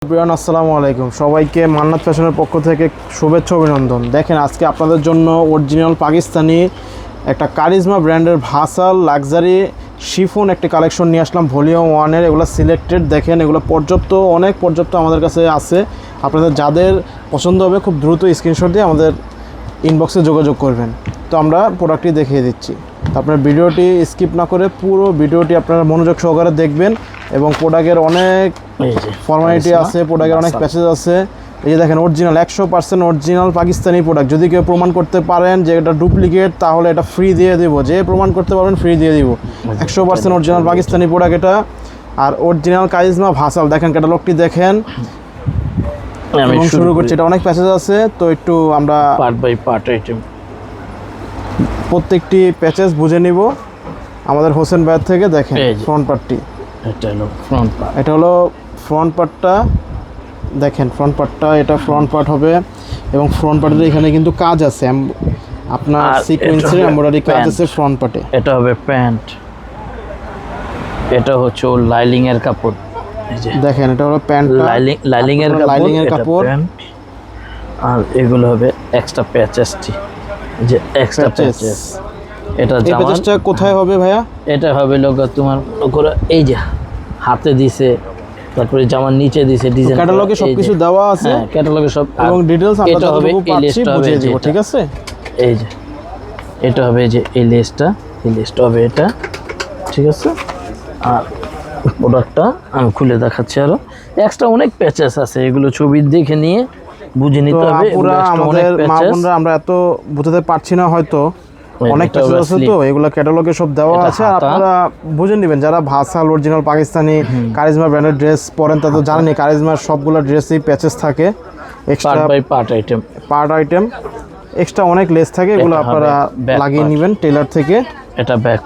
Everyone আসসালামু আলাইকুম। সবাইকে মান্নাত ফ্যাশনের পক্ষ থেকে শুভেচ্ছা অভিনন্দন। দেখেন আজকে আপনাদের জন্য অরিজিনাল পাকিস্তানি একটা কারিজমা ব্র্যান্ডের ভাসাল লাক্সারি শিফন একটি কালেকশন নিয়ে আসলাম ভলিউম 1-এর। এগুলো সিলেক্টেড, দেখেন এগুলো অনেক পর্যাপ্ত আমাদের কাছে আছে। আপনাদের যাদের পছন্দ হবে খুব দ্রুত স্ক্রিনশট দিয়ে আমাদের ইনবক্সে যোগাযোগ করবেন। তো আমরা প্রোডাক্টটি দেখিয়ে দিচ্ছি, তো আপনার ভিডিওটি স্কিপ না করে পুরো ভিডিওটি আপনারা মনোযোগ সহকারে দেখবেন। এবং প্রোডাক্টের অনেক ফর্মালিটি আছে, প্রোডাক্টের অনেক প্যাচেজ আছে। এই যে দেখেন অরিজিনাল 100% অরিজিনাল পাকিস্তানি প্রোডাক্ট। যদি কেউ প্রমাণ করতে পারেন যে এটা ডুপ্লিকেট তাহলে এটা ফ্রি দিয়ে দেবো, যে প্রমাণ করতে পারবেন ফ্রি দিয়ে দিব। 100% অরিজিনাল পাকিস্তানি প্রোডাক্ট এটা। আর অরিজিনাল কারিজমা ভাসাল, দেখেন ক্যাটালগটি দেখেন। আমি শুরু করছি, এটা অনেক প্যাচেজ আছে, তো একটু আমরা পার্ট বাই পার্ট আইটেম প্রত্যেকটি প্যাচেজ বুঝে নিব আমাদের হোসেন ভাইয়ের থেকে। দেখেন ফ্রন্ট পার্টটি, এটা হলো ফ্রন্ট পার্ট, এটা হলো ফ্রন্ট পার্টটা। দেখেন ফ্রন্ট পার্টটা, এটা ফ্রন্ট পার্ট হবে। এবং ফ্রন্ট পার্টের এখানে কিন্তু কাজ আছে, আপনার সিকোয়েন্সের এমব্রয়ডারি কাজ আছে ফ্রন্ট পার্টে। এটা হবে প্যান্ট, এটা হচ্ছে লাইলিং এর কাপড়। দেখেন এটা হলো প্যান্ট, লাইলিং এর কাপড়। আর এগুলো হবে এক্সট্রা প্যাচেসটি, যে এক্সট্রা প্যাচেস। এটা এই প্যাচেসটা কোথায় হবে ভাইয়া? এটা হবে লোগো তোমার করে এই যে হাতে দিছে, তারপরে জামার নিচে দিছে ডিজাইন। ক্যাটালগে সবকিছু দেওয়া আছে, হ্যাঁ ক্যাটালগে সব এবং ডিটেইলস আমরা এটা হবে এই লিস্টটা হবে, ঠিক আছে। এই যে এটা হবে যে এই লিস্টটা হবে এটা, ঠিক আছে। আর প্রোডাক্টটা আমি খুলে দেখাচ্ছি। আরো এক্সট্রা অনেক প্যাচেস আছে, এগুলো ছবি দেখে নিয়ে বুঝে নিতে হবে। পুরো আমাদের মা বোনরা আমরা এত বুঝতে পারছি না, হয়তো অনেক প্যাচেস আছে, তো এগুলো ক্যাটালগে সব দেওয়া আছে। আর আপনারা বুঝে নেবেন যারা ভাসাল অরিজিনাল পাকিস্তানি কারিজমা ব্র্যান্ডের ড্রেস পরেন তারা তো জানেনই কারিজমার সবগুলো ড্রেসেই প্যাচেস থাকে। এক্সট্রা বাই পার্ট আইটেম এক্সট্রা অনেক লেস থাকে, এগুলো আপনারা লাগিয়ে নেবেন টেলার থেকে। এটা ব্যাক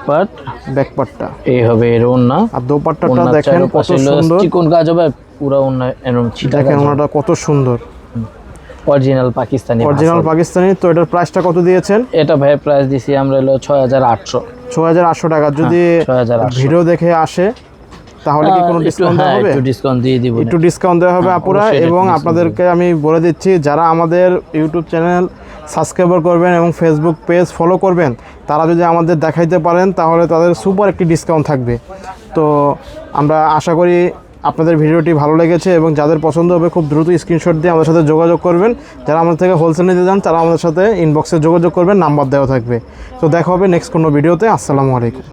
পার্টটা এই হবে এর ওন্না। আর দোপাট্টাটা দেখেন কত সুন্দর, চিকন কাজ হবে পুরো ওন্না এরকম ছিটা। দেখেন ওন্নাটা কত সুন্দর, অরিজিনাল পাকিস্তানি। তো এটার প্রাইসটা কত দিয়েছেন? এটা ভাই প্রাইস দিছি আমরা হলো 6800 টাকা। যদি ভিডিও দেখে আসে তাহলে কি কোনো ডিসকাউন্ট দেওয়া হবে? একটু ডিসকাউন্ট দিয়ে দিব, একটু ডিসকাউন্ট দেওয়া হবে আপুরা। এবং আপনাদেরকে আমি বলে দিচ্ছি, যারা আমাদের ইউটিউব চ্যানেল সাবস্ক্রাইবার করবেন এবং ফেসবুক পেজ ফলো করবেন, তারা যদি আমাদের দেখাইতে পারেন তাহলে তাদের সুপার একটি ডিসকাউন্ট থাকবে। তো আমরা আশা করি আপনাদের ভিডিওটি ভালো লেগেছে, এবং যাদের পছন্দ হবে খুব দ্রুত স্ক্রিনশট দিয়ে আমাদের সাথে যোগাযোগ করবেন। যারা আমাদের থেকে হোলসেল নিতে যান তারা আমাদের সাথে ইনবক্সে যোগাযোগ করবেন, নাম্বার দেওয়া থাকবে। তো দেখা হবে নেক্সট কোনো ভিডিওতে। আসসালামু আলাইকুম।